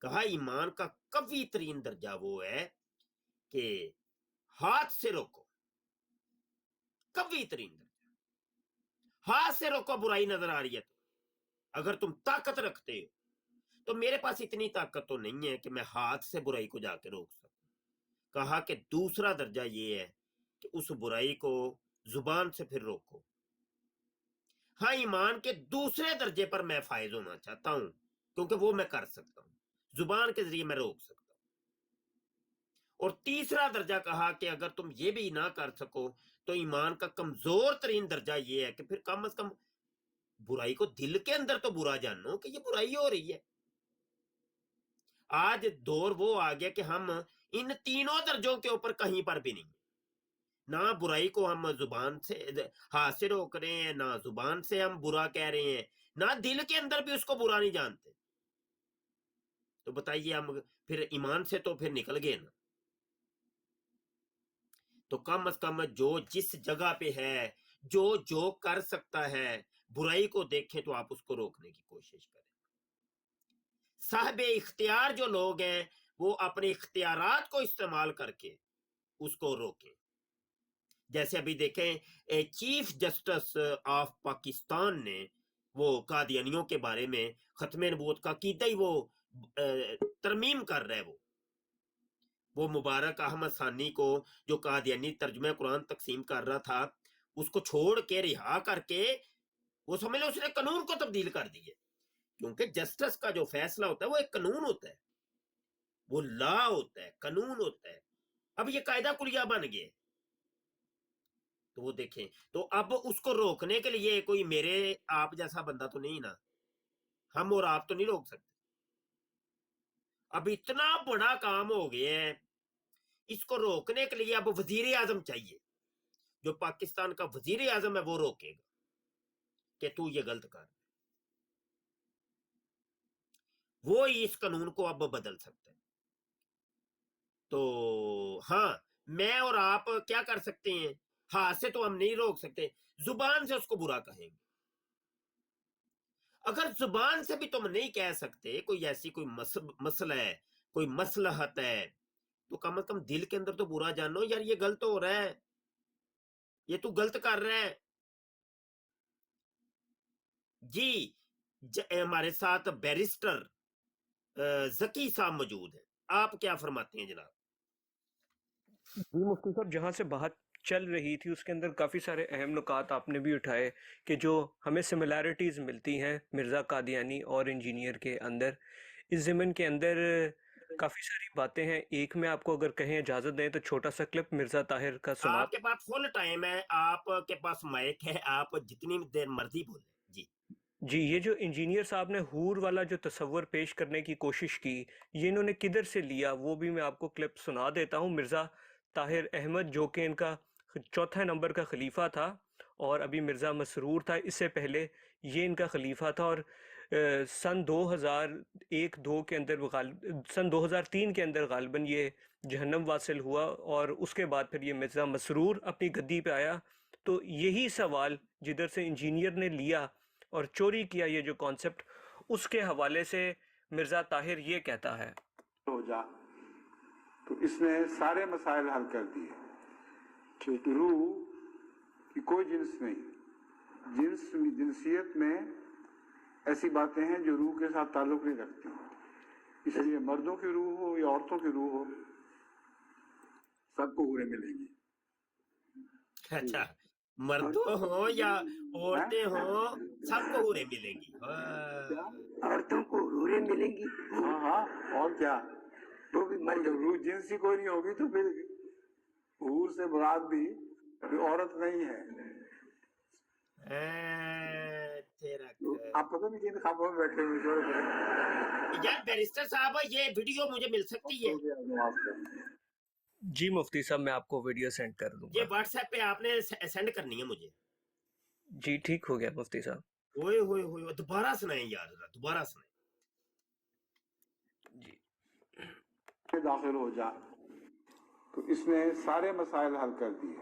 کہا ایمان کا قوی ترین درجہ وہ ہے کہ ہاتھ سے روکو، قوی ترین درجہ، ہاتھ سے روکو برائی نظر آ رہی ہے تو اگر تم طاقت رکھتے ہو تو میرے پاس اتنی طاقت تو نہیں ہے کہ میں ہاتھ سے برائی کو جا کے روک سکوں۔ کہا کہ دوسرا درجہ یہ ہے کہ اس برائی کو زبان سے پھر روکو۔ ہاں ایمان کے دوسرے درجے پر میں فائز ہونا چاہتا ہوں کیونکہ وہ میں کر سکتا ہوں، زبان کے ذریعے میں روک سکتا ہوں۔ اور تیسرا درجہ کہا کہ اگر تم یہ بھی نہ کر سکو تو ایمان کا کمزور ترین درجہ یہ ہے کہ پھر کم از کم برائی کو دل کے اندر تو برا جانو کہ یہ برائی ہو رہی ہے۔ آج دور وہ آ گیا کہ ہم ان تینوں درجوں کے اوپر کہیں پر بھی نہیں، نہ برائی کو ہم زبان سے ہاتھ سے روک رہے ہیں، نہ زبان سے ہم برا کہہ رہے ہیں، نہ دل کے اندر بھی اس کو برا نہیں جانتے۔ تو بتائیے ہم پھر ایمان سے تو پھر نکل گئے نا۔ تو کم از کم جو جس جگہ پہ ہے، جو کر سکتا ہے، برائی کو دیکھے تو آپ اس کو روکنے کی کوشش کریں۔ صاحب اختیار جو لوگ ہیں وہ اپنے اختیارات کو استعمال کر کے اس کو روکیں۔ جیسے ابھی دیکھیں چیف جسٹس آف پاکستان نے وہ قادیانیوں کے بارے میں ختم نبوت کا عقیدہ ہی وہ ترمیم کر رہے، وہ مبارک احمد ثانی کو جو قادیانی ترجمہ قرآن تقسیم کر رہا تھا اس کو چھوڑ کے رہا کر کے وہ سمجھ لو اس نے قانون کو تبدیل کر دیے، کیونکہ جسٹس کا جو فیصلہ ہوتا ہے وہ ایک قانون ہوتا ہے، وہ لا ہوتا ہے، قانون ہوتا ہے۔ اب یہ قاعدہ کلیہ بن گئے، تو وہ دیکھیں تو اب اس کو روکنے کے لیے کوئی میرے آپ جیسا بندہ تو نہیں نا، ہم اور آپ تو نہیں روک سکتے۔ اب اتنا بڑا کام ہو گیا ہے، اس کو روکنے کے لیے اب وزیر اعظم چاہیے، جو پاکستان کا وزیر اعظم ہے وہ روکے گا کہ تو یہ غلط کر، وہ اس قانون کو اب بدل سکتا ہے۔ تو ہاں میں اور آپ کیا کر سکتے ہیں، ہاتھ سے تو ہم نہیں روک سکتے، زبان سے اس کو برا کہیں گے۔ اگر زبان سے بھی تم نہیں کہہ سکتے، کوئی ایسی کوئی مسئلہ ہے، کوئی مصلحت ہے، تو کم از کم دل کے اندر تو برا جانو یار یہ غلط ہو رہا ہے، یہ تو غلط کر رہا ہے۔ جی ہمارے ساتھ بیرسٹر ذکی صاحب موجود ہیں، آپ کیا فرماتے ہیں جناب؟ جی مفتی صاحب، جہاں سے بات چل رہی تھی اس کے اندر کافی سارے اہم نکات آپ نے بھی اٹھائے کہ جو ہمیں سملیرٹیز ملتی ہیں مرزا قادیانی اور انجینئر کے اندر، اس ضمن کے اندر کافی ساری باتیں ہیں۔ ایک میں آپ کو اگر کہیں اجازت دیں تو چھوٹا سا کلپ مرزا طاہر کا سنا۔ آپ کے پاس فل ٹائم ہے، آپ کے پاس مائک ہے، آپ جتنی دیر مرضی بولیں۔ جی یہ جو انجینئر صاحب نے حور والا جو تصور پیش کرنے کی کوشش کی، یہ انہوں نے کدھر سے لیا وہ بھی میں آپ کو کلپ سنا دیتا ہوں۔ مرزا طاہر احمد جو کہ ان کا چوتھا نمبر کا خلیفہ تھا، اور ابھی مرزا مسرور تھا اس سے پہلے، یہ ان کا خلیفہ تھا، اور سن 2001-2 کے اندر سن 2003 کے اندر غالباً یہ جہنم واصل ہوا، اور اس کے بعد پھر یہ مرزا مسرور اپنی گدی پہ آیا۔ تو یہی سوال جدھر سے انجینئر نے لیا اور چوری کیا یہ جو کانسیپٹ، اس کے حوالے سے مرزا طاہر یہ کہتا ہے ہو جا تو اس نے سارے مسائل حل کر دیے کہ روح کی کوئی جنس نہیں، جنسیت میں ایسی باتیں ہیں جو روح کے ساتھ تعلق نہیں رکھتی، اس لیے مردوں کی روح ہو یا عورتوں کی روح ہو سب کو حوریں ملیں گی۔ اچھا، مردوں ہوں یا عورتیں ہوں سب کو حوریں ملیں گی، عورتوں کو حوریں ملیں گی، ہاں ہاں، اور کیا، وہ بھی مر جب روح جنسی کوئی نہیں ہوگی تو پھر حور سے مراد بھی عورت نہیں ہے۔ آپ پتہ نہیں کن خوابوں میں بیٹھے ہوئے یار بیرسٹر صاحب یہ ویڈیو مجھے مل سکتی ہے؟ جی مفتی صاحب میں آپ کو ویڈیو سینڈ کر دوں یہ گا۔ واٹس ایپ پہ آپ نے سینڈ کرنی ہے مجھے۔ جی ٹھیک ہو گیا مفتی صاحب۔ ہوئے ہوئے ہوئے دوبارہ سنائیں یار، دوبارہ سنائیں۔ جی داخل ہو جا تو اس نے سارے مسائل حل کر دیے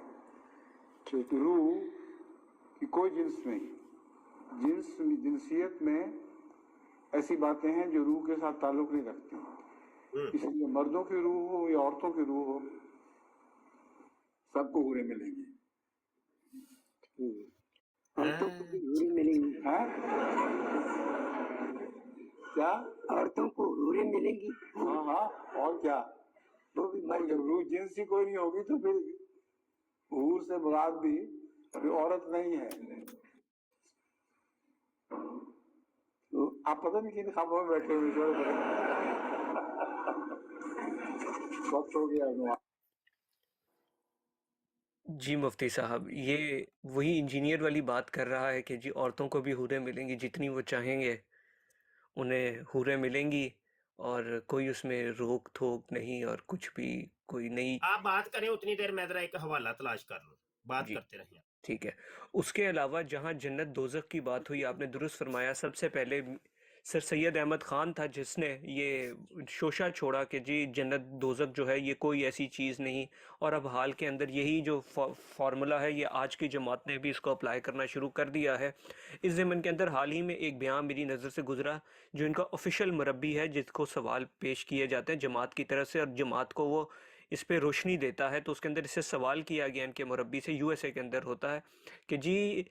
کہ روح کی کوئی جنس نہیں، جنسیت میں ऐसी बातें हैं जो रूह के साथ ताल्लुक नहीं रखती, इसलिए मर्दों की रूह हो या औरतों की रूह हो, सबको हूरें मिलेंगी। औरतों को भी हूरें मिलेंगी। हैं? क्या? औरतों को हूरें मिलेंगी, हाँ हाँ, और क्या? वो भी मर और जब रूह जिनसी कोई नहीं होगी तो फिर हूर से मुराद भी कोई औरत नहीं है। तो आप पता नहीं किन ख्वाबों में बैठे हुए हो। वक्त हो गया अनुमान। जी मुफ्ती साहब, ये वही इंजीनियर वाली बात कर रहा है कि जी औरतों को भी हूरें मिलेंगी, जितनी वो चाहेंगे उन्हें हूरें मिलेंगी, और कोई उसमें रोक थोक नहीं, और कुछ भी कोई नई। आप बात करें उतनी देर मैं जरा एक हवाला तलाश कर लूं, बात जी करते रहें। ठीक है। उसके अलावा जहाँ जन्नत दोज़ख की बात हुई, आपने दुरुस्त फरमाया। सबसे पहले सर सैयद अहमद ख़ान था जिसने ये शोशा छोड़ा कि जी जन्नत दोज़ख जो है ये कोई ऐसी चीज़ नहीं, और अब हाल के अंदर यही जो फार्मूला है ये आज की जमात ने भी इसको अप्लाई करना शुरू कर दिया है। इस ज़मन के अंदर हाल ही में एक बयान मेरी नज़र से गुजरा जो इनका ऑफिशियल मुरब्बी है, जिसको सवाल पेश किए जाते हैं जमात की तरफ से, और जमात को वो इस पे रोशनी देता है। तो उसके अंदर इससे सवाल किया गया इनके मुरब्बी से, यूएसए के अंदर होता है, कि जी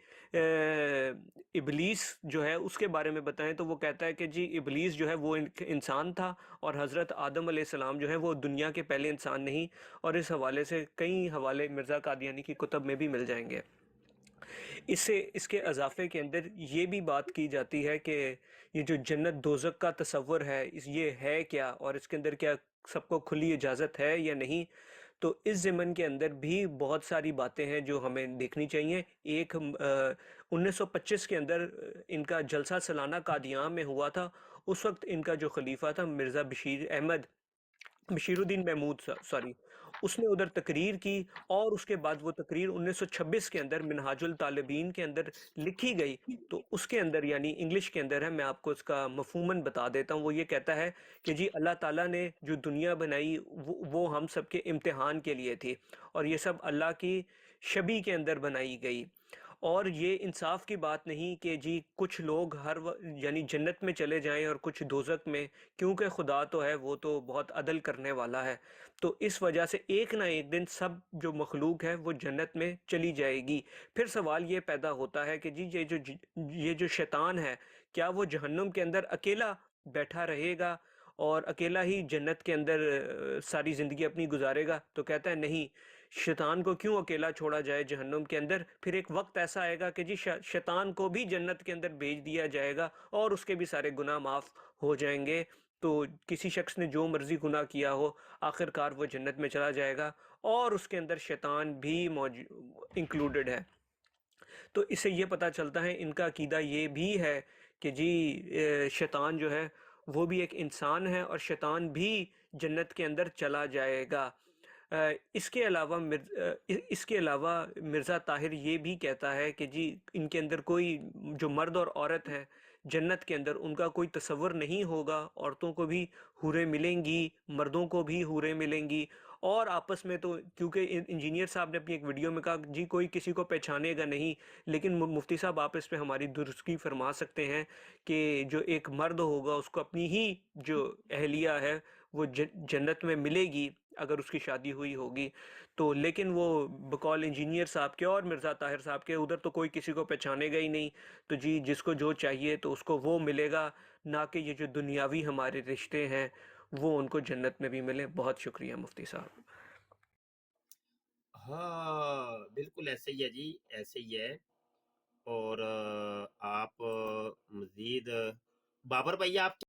इबलीस जो है उसके बारे में बताएं। तो वो कहता है कि जी इबलीस जो है वो इंसान था, और हज़रत आदम अलैहिस्सलाम जो है वो दुनिया के पहले इंसान नहीं। और इस हवाले से कई हवाले मिर्ज़ा कादियानी की कुतब में भी मिल जाएंगे। इससे इसके अजाफे के अंदर ये भी बात की जाती है कि ये जो जन्नत दोज़ख का तसव्वुर है ये है क्या, और इसके अंदर क्या सबको खुली इजाज़त है या नहीं। तो इस ज़मन के अंदर भी बहुत सारी बातें हैं जो हमें देखनी चाहिए। एक 1925 के अंदर इनका जलसा सालाना कादियान में हुआ था। उस वक्त इनका जो खलीफा था मिर्ज़ा बशीरुद्दीन महमूद, सॉरी, उसने उधर तकरीर की, और उसके बाद वो तकरीर 1926 के अंदर मिनहाजुल तालिबीन के अंदर लिखी गई। तो उसके अंदर यानी इंग्लिश के अंदर है, मैं आपको इसका मफहूमन बता देता हूँ। वो ये कहता है कि जी अल्लाह ताला ने जो दुनिया बनाई वो हम सब के इम्तिहान के लिए थी, और ये सब अल्लाह की शबी के अंदर बनाई गई। और ये इंसाफ की बात नहीं कि जी कुछ लोग यानी जन्नत में चले जाएं और कुछ दोज़ख में, क्योंकि खुदा तो है वो तो बहुत अदल करने वाला है। तो इस वजह से एक ना एक दिन सब जो मखलूक है वो जन्नत में चली जाएगी। फिर सवाल ये पैदा होता है कि जी ये जो शैतान है, क्या वो जहन्नुम के अंदर अकेला बैठा रहेगा और अकेला ही जन्नत के अंदर सारी ज़िंदगी अपनी गुजारेगा? तो कहता है नहीं, शैतान को क्यों अकेला छोड़ा जाए जहन्नुम के अंदर। फिर एक वक्त ऐसा आएगा कि जी शैतान को भी जन्नत के अंदर भेज दिया जाएगा, और उसके भी सारे गुनाह माफ़ हो जाएंगे। तो किसी शख्स ने जो मर्ज़ी गुनाह किया हो, आखिरकार वो जन्नत में चला जाएगा, और उसके अंदर शैतान भी इंक्लूडेड है। तो इससे ये पता चलता है इनका अकीदा ये भी है कि जी शैतान जो है वो भी एक इंसान है, और शैतान भी जन्नत के अंदर चला जाएगा। इसके अलावा मिर्ज़ा ताहिर ये भी कहता है कि जी इनके अंदर कोई जो मर्द और औरत है जन्नत के अंदर, उनका कोई तसव्वुर नहीं होगा। औरतों को भी हूरें मिलेंगी, मर्दों को भी हूरें मिलेंगी, और आपस में तो क्योंकि इंजीनियर साहब ने अपनी एक वीडियो में कहा जी कोई किसी को पहचानेगा नहीं, लेकिन मुफ्ती साहब आप इस पे हमारी दुरुस्ती फरमा सकते हैं कि जो एक मर्द होगा उसको अपनी ही जो अहलिया है वो जन्नत में मिलेगी अगर उसकी शादी हुई होगी। तो लेकिन वो बकौल इंजीनियर साहब के और मिर्ज़ा ताहिर साहब के उधर तो कोई किसी को पहचानेगा ही नहीं। तो जी जिसको जो चाहिए तो उसको वो मिलेगा, ना कि ये जो दुनियावी हमारे रिश्ते हैं वो उनको जन्नत में भी मिले। बहुत शुक्रिया मुफ्ती साहब। हाँ बिल्कुल ऐसे ही है जी, ऐसे ही है। और आप मजीद बाबर भैया आप